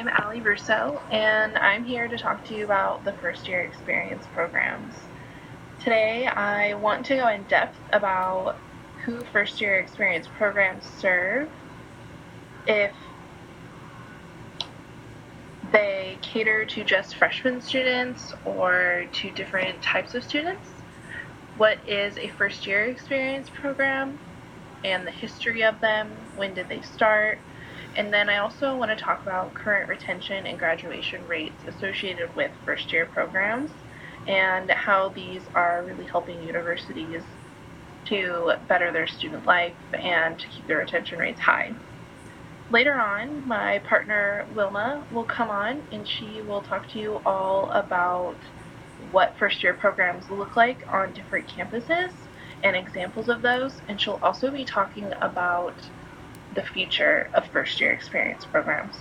I'm Allie Russo, and I'm here to talk to you about the first year experience programs. Today, I want to go in depth about who first year experience programs serve, if they cater to just freshman students or to different types of students, what is a first year experience program, and the history of them, when did they start, and then I also want to talk about current retention and graduation rates associated with first year programs and how these are really helping universities to better their student life and to keep their retention rates high. Later on, my partner Wilma will come on and she will talk to you all about what first year programs look like on different campuses and examples of those, and she'll also be talking about the future of first year experience programs.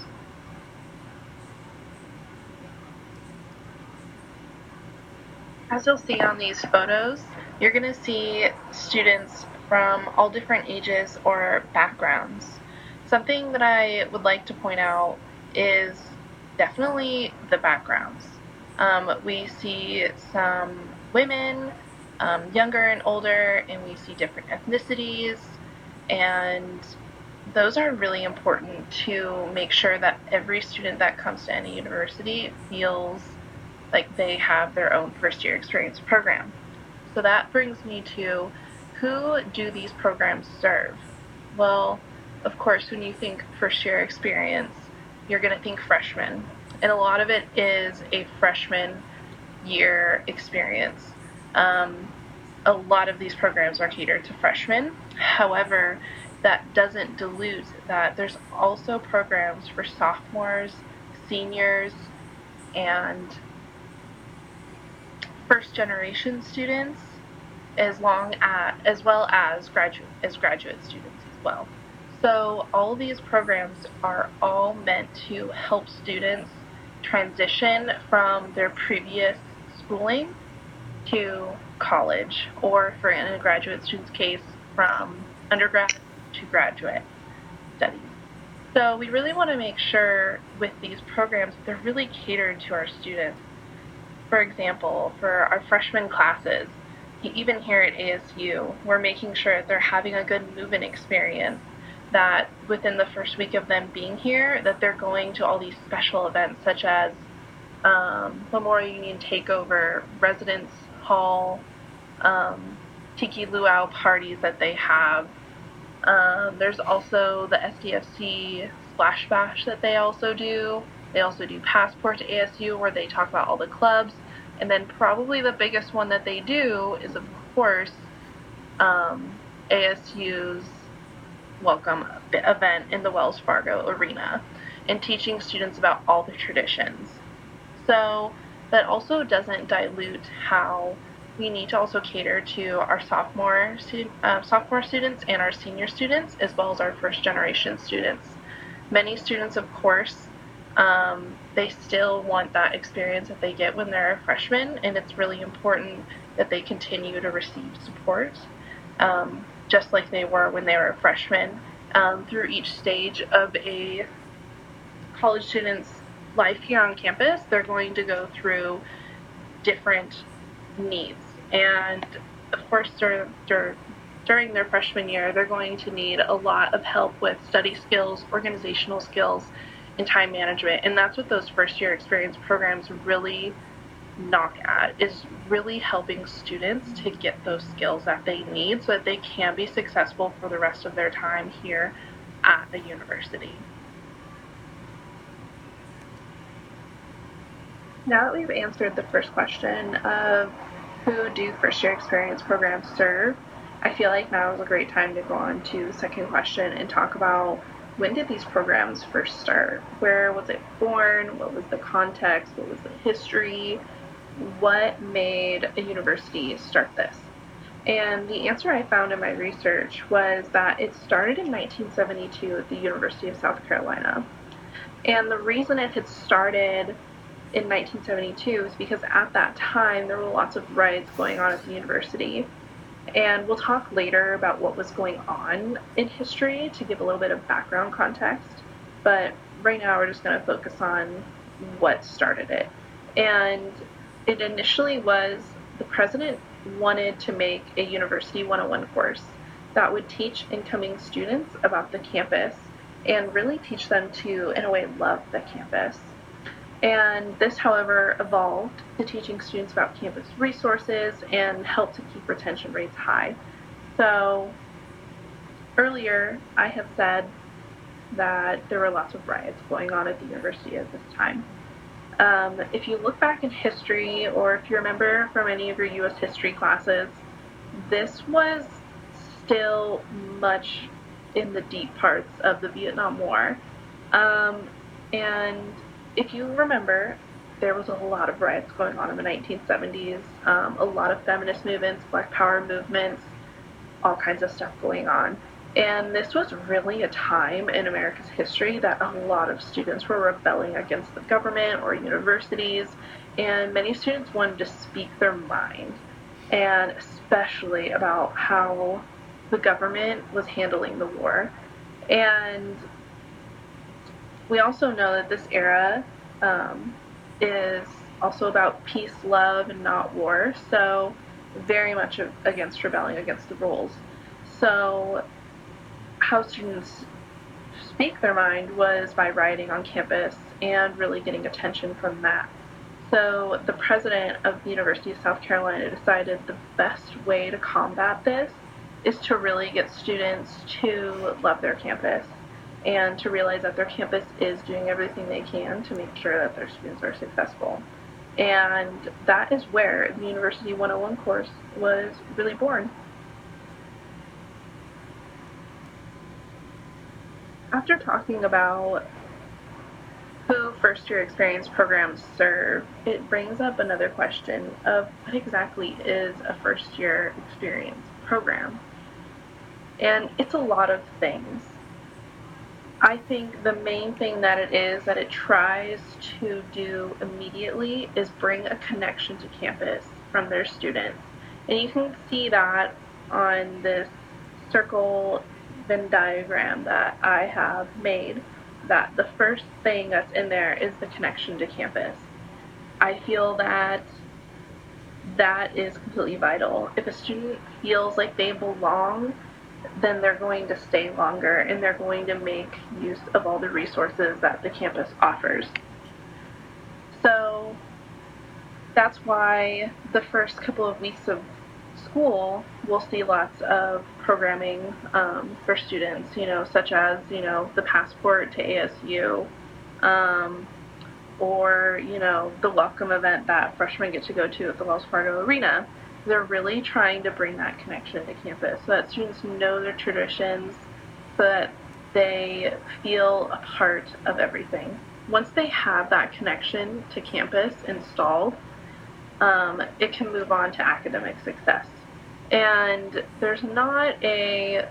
As you'll see on these photos, you're going to see students from all different ages or backgrounds. Something that I would like to point out is definitely the backgrounds. We see some women, younger and older, and we see different ethnicities, and those are really important to make sure that every student that comes to any university feels like they have their own first year experience program. So that brings me to, who do these programs serve? Well, of course, when you think first year experience, you're going to think freshmen. And a lot of it is a freshman year experience. A lot of these programs are catered to freshmen. However, that doesn't dilute that there's also programs for sophomores, seniors, and first generation students, as well as graduate students as well. So all of these programs are all meant to help students transition from their previous schooling to college, or for in a graduate student's case, from undergrad to graduate studies. So we really want to make sure with these programs they're really catered to our students. For example, for our freshman classes, even here at ASU, we're making sure that they're having a good move-in experience, that within the first week of them being here, that they're going to all these special events such as Memorial Union Takeover, Residence Hall, Tiki Luau parties that they have. There's also the SDFC Splash Bash that they also do. They also do Passport to ASU, where they talk about all the clubs. And then probably the biggest one that they do is, of course, ASU's welcome event in the Wells Fargo Arena, and teaching students about all the traditions. So that also doesn't dilute how we need to also cater to our sophomore students and our senior students, as well as our first generation students. Many students, of course, they still want that experience that they get when they're a freshman, and it's really important that they continue to receive support, just like they were when they were a freshman, through each stage of a college student's life here on campus. They're going to go through different needs, and of course during their freshman year they're going to need a lot of help with study skills, organizational skills, and time management. And that's what those first year experience programs really knock at, is really helping students to get those skills that they need so that they can be successful for the rest of their time here at a university. Now that we've answered the first question of who do first year experience programs serve, I feel like now is a great time to go on to the second question and talk about, when did these programs first start? Where was it born? What was the context? What was the history? What made a university start this? And the answer I found in my research was that it started in 1972 at the University of South Carolina. And the reason it had started in 1972 is because at that time there were lots of riots going on at the university. And we'll talk later about what was going on in history to give a little bit of background context. But right now we're just going to focus on what started it. And it initially was the president wanted to make a University 101 course that would teach incoming students about the campus and really teach them to, in a way, love the campus. And this, however, evolved to teaching students about campus resources and helped to keep retention rates high. So earlier, I have said that there were lots of riots going on at the university at this time. If you look back in history, or if you remember from any of your U.S. history classes, this was still much in the deep parts of the Vietnam War. And if you remember, there was a lot of riots going on in the 1970s, a lot of feminist movements, Black Power movements, all kinds of stuff going on. And this was really a time in America's history that a lot of students were rebelling against the government or universities, and many students wanted to speak their mind, and especially about how the government was handling the war. And we also know that this era is also about peace, love, and not war, so very much against rebelling against the rules. So how students speak their mind was by rioting on campus and really getting attention from that. So the president of the University of South Carolina decided the best way to combat this is to really get students to love their campus and to realize that their campus is doing everything they can to make sure that their students are successful. And that is where the University 101 course was really born. After talking about who first-year experience programs serve, it brings up another question of what exactly is a first-year experience program? And it's a lot of things. I think the main thing that it tries to do immediately is bring a connection to campus from their students. And you can see that on this circle Venn diagram that I have made, that the first thing that's in there is the connection to campus. I feel that that is completely vital. If a student feels like they belong, then they're going to stay longer and they're going to make use of all the resources that the campus offers. So that's why the first couple of weeks of school we'll see lots of programming for students, such as, the passport to ASU, or, the welcome event that freshmen get to go to at the Wells Fargo Arena. They're really trying to bring that connection to campus so that students know their traditions, so that they feel a part of everything. Once they have that connection to campus installed, it can move on to academic success. And there's not a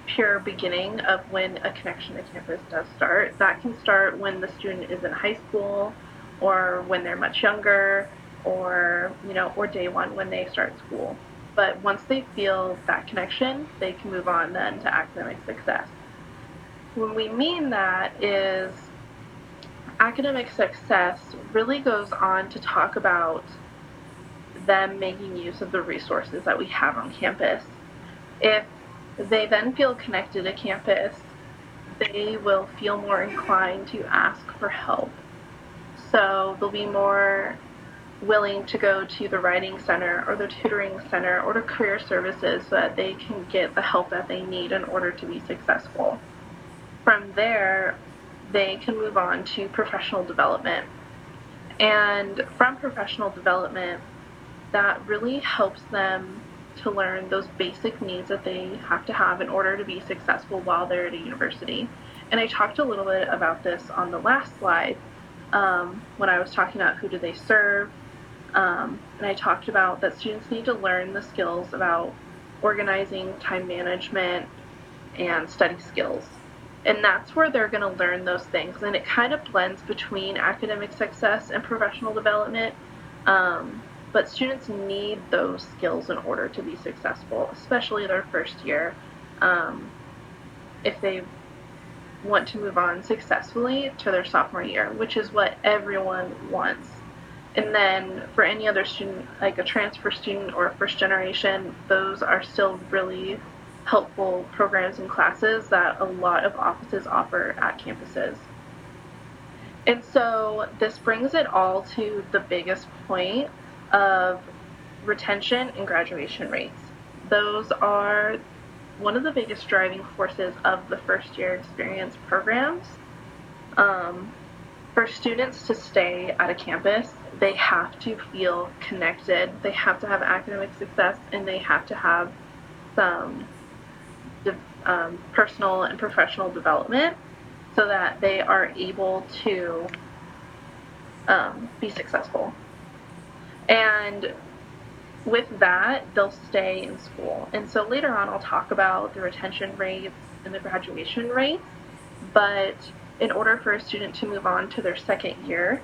pure beginning of when a connection to campus does start. That can start when the student is in high school, or when they're much younger, or day one when they start school. But once they feel that connection, they can move on then to academic success. When we mean that is academic success really goes on to talk about them making use of the resources that we have on campus. If they then feel connected to campus, they will feel more inclined to ask for help. So they'll be more willing to go to the writing center or the tutoring center or the career services so that they can get the help that they need in order to be successful. From there, they can move on to professional development. And from professional development, that really helps them to learn those basic needs that they have to have in order to be successful while they're at a university. And I talked a little bit about this on the last slide when I was talking about who do they serve. And I talked about that students need to learn the skills about organizing, time management, and study skills. And that's where they're going to learn those things. And it kind of blends between academic success and professional development. But students need those skills in order to be successful, especially their first year. If they want to move on successfully to their sophomore year, which is what everyone wants. And then for any other student, like a transfer student or a first generation, those are still really helpful programs and classes that a lot of offices offer at campuses. And so this brings it all to the biggest point of retention and graduation rates. Those are one of the biggest driving forces of the first year experience programs. Um, for students to stay at a campus, they have to feel connected, they have to have academic success, and they have to have some personal and professional development so that they are able to be successful. And with that, they'll stay in school. And so later on, I'll talk about the retention rates and the graduation rates. But in order for a student to move on to their second year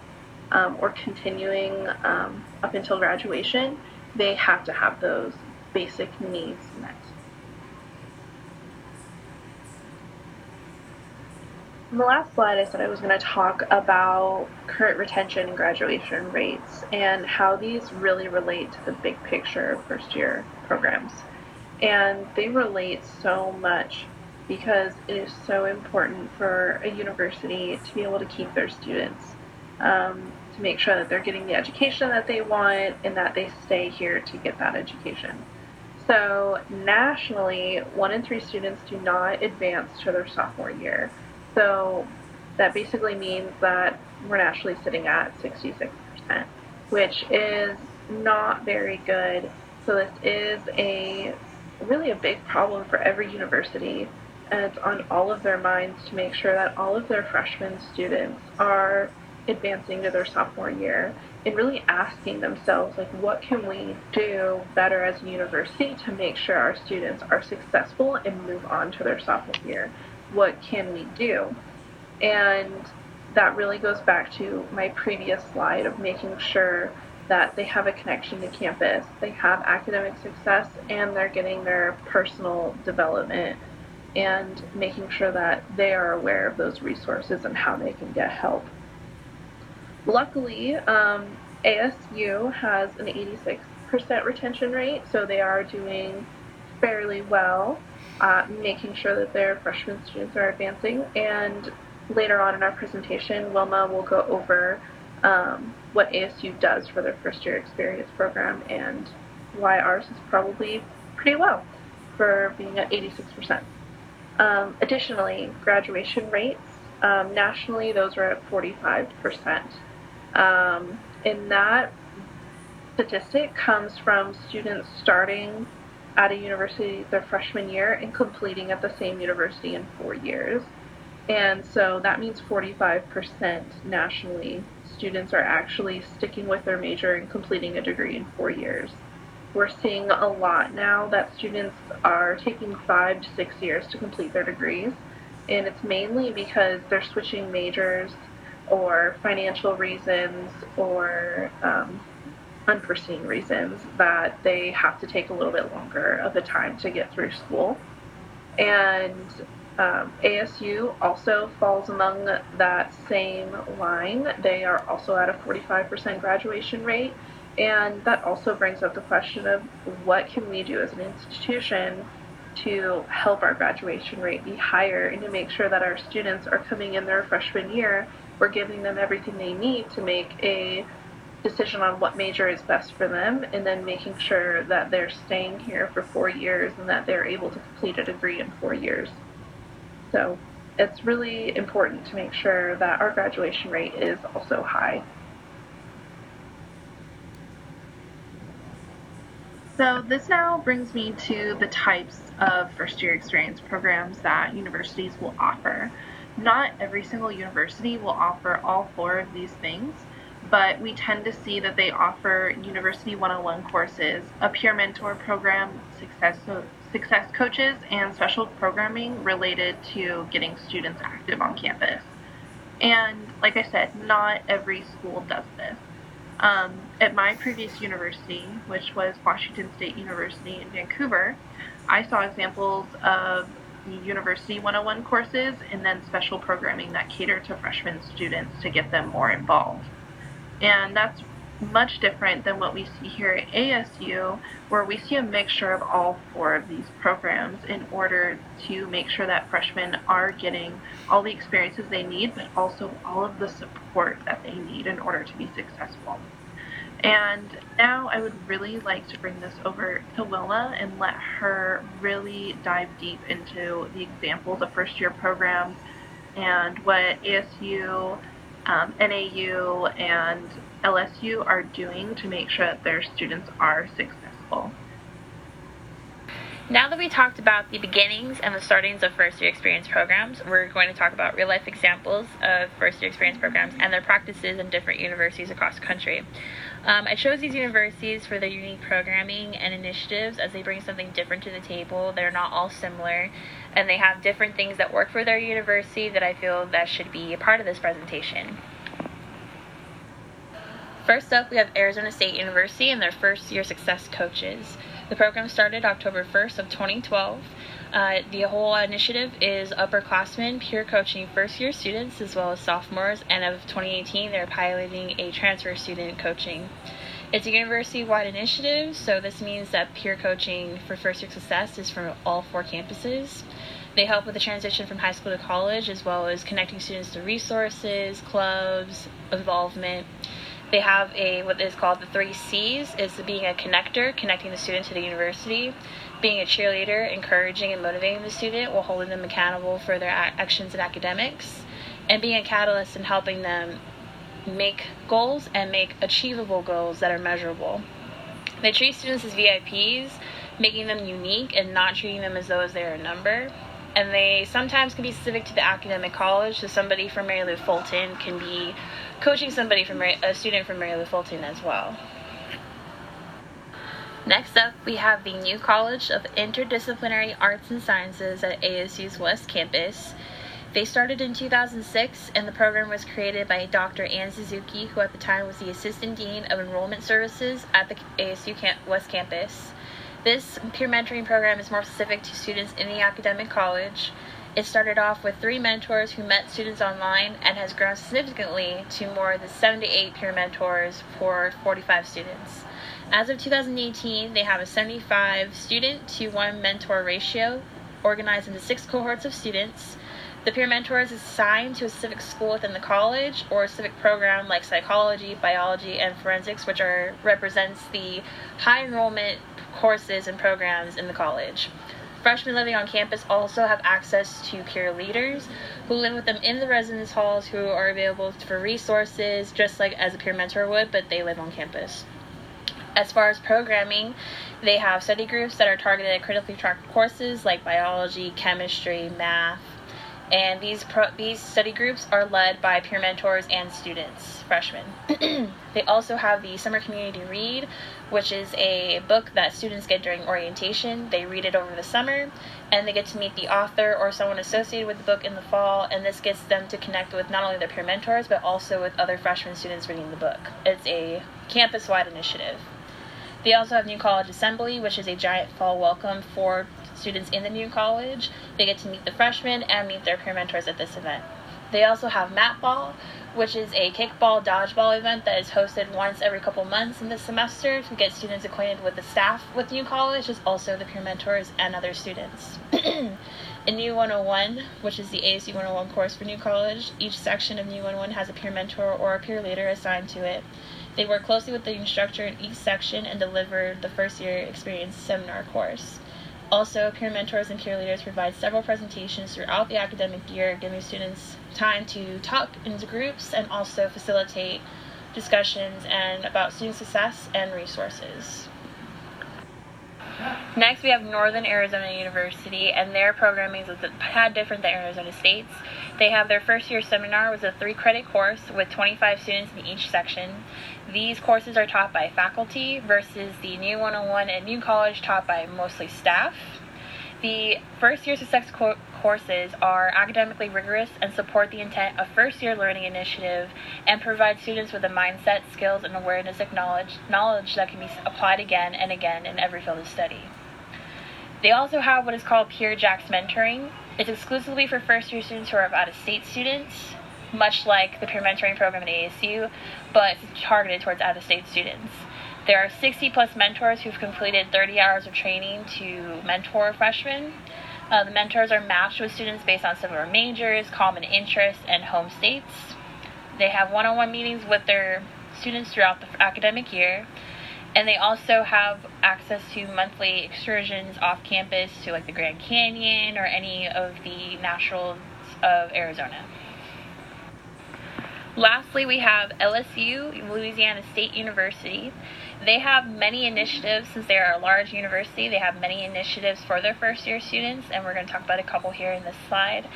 or continuing up until graduation, they have to have those basic needs met. In the last slide, I said I was going to talk about current retention and graduation rates and how these really relate to the big picture of first year programs. And they relate so much because it is so important for a university to be able to keep their students, to make sure that they're getting the education that they want and that they stay here to get that education. So nationally, 1 in 3 students do not advance to their sophomore year. So that basically means that we're nationally sitting at 66%, which is not very good. So this is really a big problem for every university, and it's on all of their minds to make sure that all of their freshman students are advancing to their sophomore year and really asking themselves, like, what can we do better as a university to make sure our students are successful and move on to their sophomore year? What can we do? And that really goes back to my previous slide of making sure that they have a connection to campus, they have academic success, and they're getting their personal development and making sure that they are aware of those resources and how they can get help. Luckily, ASU has an 86% retention rate, so they are doing fairly well, making sure that their freshman students are advancing. And later on in our presentation, Wilma will go over what ASU does for their first year experience program and why ours is probably pretty well for being at 86%. Additionally, graduation rates, nationally, those are at 45%. And that statistic comes from students starting at a university their freshman year and completing at the same university in 4 years. And so that means 45% nationally students are actually sticking with their major and completing a degree in 4 years. We're seeing a lot now that students are taking 5 to 6 years to complete their degrees, and it's mainly because they're switching majors or financial reasons or unforeseen reasons that they have to take a little bit longer of a time to get through school. And ASU also falls among that same line. They are also at a 45% graduation rate, and that also brings up the question of what can we do as an institution to help our graduation rate be higher and to make sure that our students are coming in their freshman year, we're giving them everything they need to make a decision on what major is best for them, and then making sure that they're staying here for 4 years and that they're able to complete a degree in 4 years. So it's really important to make sure that our graduation rate is also high. So this now brings me to the types of first year experience programs that universities will offer. Not every single university will offer all 4 of these things, but we tend to see that they offer University 101 courses, a peer mentor program, success coaches, and special programming related to getting students active on campus. And like I said, not every school does this. At my previous university, which was Washington State University in Vancouver, I saw examples of the University 101 courses, and then special programming that cater to freshman students to get them more involved. And that's much different than what we see here at ASU, where we see a mixture of all four of these programs in order to make sure that freshmen are getting all the experiences they need, but also all of the support that they need in order to be successful. And now I would really like to bring this over to Willa and let her really dive deep into the examples of first-year programs and what ASU, NAU, and LSU are doing to make sure that their students are successful. Now that we talked about the beginnings and the startings of first-year experience programs, we're going to talk about real-life examples of first-year experience programs and their practices in different universities across the country. I chose these universities for their unique programming and initiatives as they bring something different to the table. They're not all similar, and they have different things that work for their university that I feel that should be a part of this presentation. First up, we have Arizona State University and their first-year success coaches. The program started October 1st of 2012. The whole initiative is upperclassmen peer coaching first-year students as well as sophomores, and of 2018 they're piloting a transfer student coaching. It's a university-wide initiative, so this means that peer coaching for first-year success is from all 4 campuses. They help with the transition from high school to college as well as connecting students to resources, clubs, involvement. They have what is called the 3 C's, is being a connector, connecting the student to the university, being a cheerleader, encouraging and motivating the student while holding them accountable for their actions in academics, and being a catalyst in helping them make goals and make achievable goals that are measurable. They treat students as VIPs, making them unique and not treating them as though as they're a number. And they sometimes can be specific to the academic college, so somebody from Mary Lou Fulton can be coaching somebody from a student from Mary Lou Fulton as well. Next up, we have the New College of Interdisciplinary Arts and Sciences at ASU's West Campus. They started in 2006, and the program was created by Dr. Ann Suzuki, who at the time was the Assistant Dean of Enrollment Services at the ASU West Campus. This peer mentoring program is more specific to students in the academic college. It started off with 3 mentors who met students online and has grown significantly to more than 7 to 8 peer mentors for 45 students. As of 2018, they have a 75 student to 1 mentor ratio, organized into 6 cohorts of students. The peer mentor is assigned to a specific school within the college or a civic program like psychology, biology, and forensics, which represents the high enrollment courses and programs in the college. Freshmen living on campus also have access to peer leaders who live with them in the residence halls, who are available for resources just like as a peer mentor would, but they live on campus. As far as programming, they have study groups that are targeted at critically tracked courses like biology, chemistry, math, and these study groups are led by peer mentors and students, freshmen. They also have the Summer Community Read, which is a book that students get during orientation. They read it over the summer, and they get to meet the author or someone associated with the book in the fall, and this gets them to connect with not only their peer mentors, but also with other freshman students reading the book. It's a campus-wide initiative. They also have New College Assembly, which is a giant fall welcome for students in the new college. They get to meet the freshmen and meet their peer mentors at this event. They also have Mat Ball, which is a kickball dodgeball event that is hosted once every couple months in the semester to get students acquainted with the staff with New College, as also the peer mentors and other students. In New 101, which is the ASU 101 course for New College, each section of New 101 has a peer mentor or a peer leader assigned to it. They work closely with the instructor in each section and deliver the first year experience seminar course. Also, peer mentors and peer leaders provide several presentations throughout the academic year, giving students time to talk into groups and also facilitate discussions about student success and resources. Next, we have Northern Arizona University, and their programming is a tad different than Arizona State's. They have their first year seminar, was a 3-credit course with 25 students in each section. These courses are taught by faculty versus the New 101 and New College taught by mostly staff. The first year success courses are academically rigorous and support the intent of first year learning initiative and provide students with a mindset, skills, and awareness of knowledge that can be applied again and again in every field of study. They also have what is called Peer Jacks Mentoring. It's exclusively for first-year students who are out-of-state students, much like the peer mentoring program at ASU, but it's targeted towards out-of-state students. There are 60-plus mentors who've completed 30 hours of training to mentor freshmen. The mentors are matched with students based on similar majors, common interests, and home states. They have one-on-one meetings with their students throughout the academic year, and they also have access to monthly excursions off campus to like the Grand Canyon or any of the naturals of Arizona. Lastly, we have LSU, Louisiana State University. They have many initiatives. Since they are a large university, they have many initiatives for their first year students, and we're going to talk about a couple here in this slide.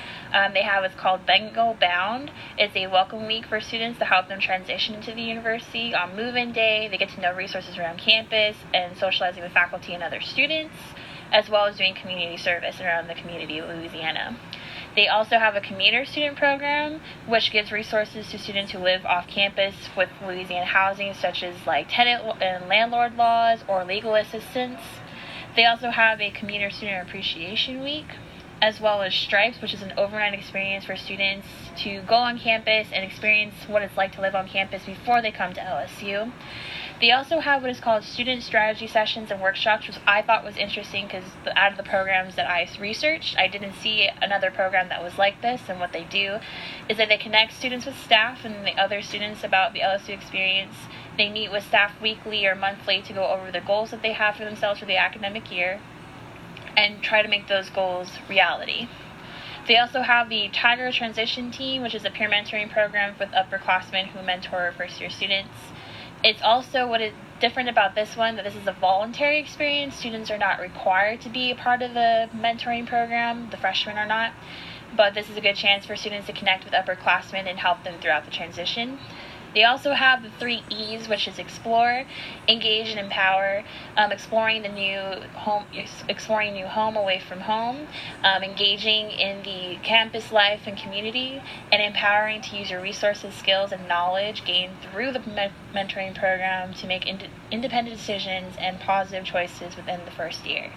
They have what's called Bengal Bound. It's a welcome week for students to help them transition into the university. On move-in day, they get to know resources around campus and socializing with faculty and other students, as well as doing community service around the community of Louisiana. They also have a commuter student program, which gives resources to students who live off campus with Louisiana housing, such as like tenant and landlord laws or legal assistance. They also have a commuter student appreciation week, as well as Stripes, which is an overnight experience for students to go on campus and experience what it's like to live on campus before they come to LSU. They also have what is called student strategy sessions and workshops, which I thought was interesting because out of the programs that I researched, I didn't see another program that was like this. And what they do is that they connect students with staff and the other students about the LSU experience. They meet with staff weekly or monthly to go over the goals that they have for themselves for the academic year and try to make those goals reality. They also have the Tiger Transition Team, which is a peer mentoring program with upperclassmen who mentor first-year students. It's also what is different about this one, that this is a voluntary experience. Students are not required to be a part of the mentoring program. The freshmen are not. But this is a good chance for students to connect with upperclassmen and help them throughout the transition. They also have the 3 E's, which is explore, engage, and empower. Exploring new home away from home, engaging in the campus life and community, and empowering to use your resources, skills, and knowledge gained through the mentoring program to make independent decisions and positive choices within the first year.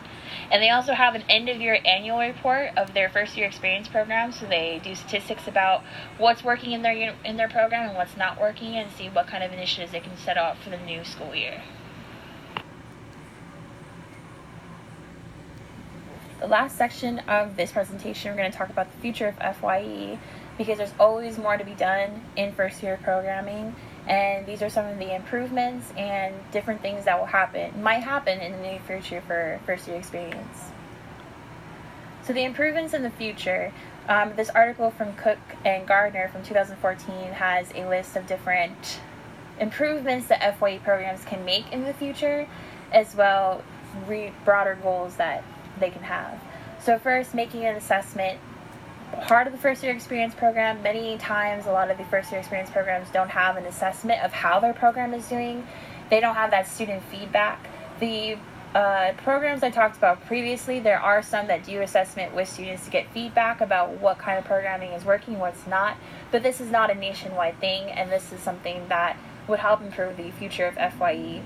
And they also have an end-of-year annual report of their first-year experience program, so they do statistics about what's working in their program and what's not working, and see what kind of initiatives they can set up for the new school year. The last section of this presentation, we're going to talk about the future of FYE, because there's always more to be done in first-year programming. And these are some of the improvements and different things that might happen in the near future for first-year experience. So the improvements in the future, this article from Cook and Gardner from 2014 has a list of different improvements that FYE programs can make in the future, as well as broader goals that they can have. So first, making an assessment. Part of the first year experience program, many times a lot of the first year experience programs don't have an assessment of how their program is doing. They don't have that student feedback. The programs I talked about previously, there are some that do assessment with students to get feedback about what kind of programming is working, what's not, but this is not a nationwide thing, and this is something that would help improve the future of FYE.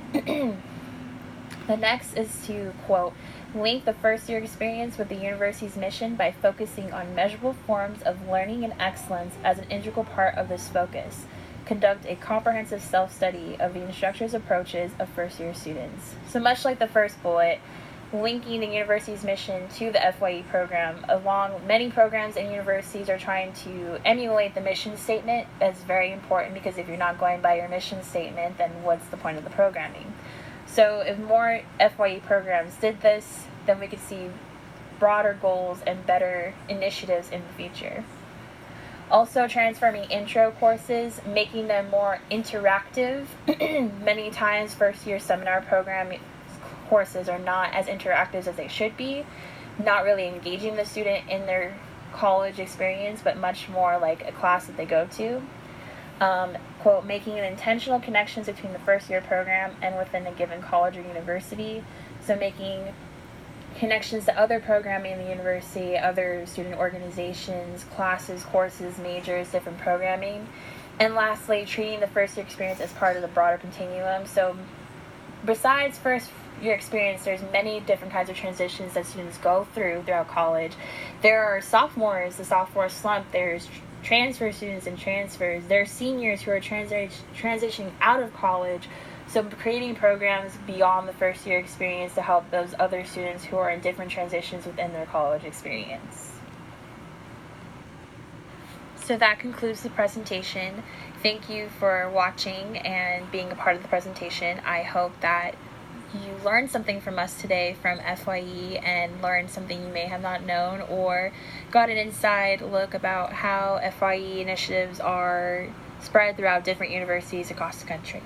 The next is to, quote, link the first year experience with the university's mission by focusing on measurable forms of learning and excellence as an integral part of this focus. Conduct a comprehensive self-study of the instructor's approaches of first year students. So much like the first bullet, linking the university's mission to the FYE program, along many programs and universities are trying to emulate the mission statement. That's very important, because if you're not going by your mission statement, then what's the point of the programming? So if more FYE programs did this, then we could see broader goals and better initiatives in the future. Also, transforming intro courses, making them more interactive. Many times first-year seminar program courses are not as interactive as they should be, not really engaging the student in their college experience, but much more like a class that they go to. Quote, making intentional connections between the first year program and within a given college or university. So making connections to other programming in the university, other student organizations, classes, courses, majors, different programming. And lastly, treating the first year experience as part of the broader continuum. So besides first year experience, there's many different kinds of transitions that students go throughout college. There are sophomores, the sophomore slump. There's transfer students and transfers. There are seniors who are transitioning out of college. So creating programs beyond the first year experience to help those other students who are in different transitions within their college experience. So that concludes the presentation. Thank you for watching and being a part of the presentation. I hope that you learned something from us today from FYE and learned something you may have not known, or got an inside look about how FYE initiatives are spread throughout different universities across the country.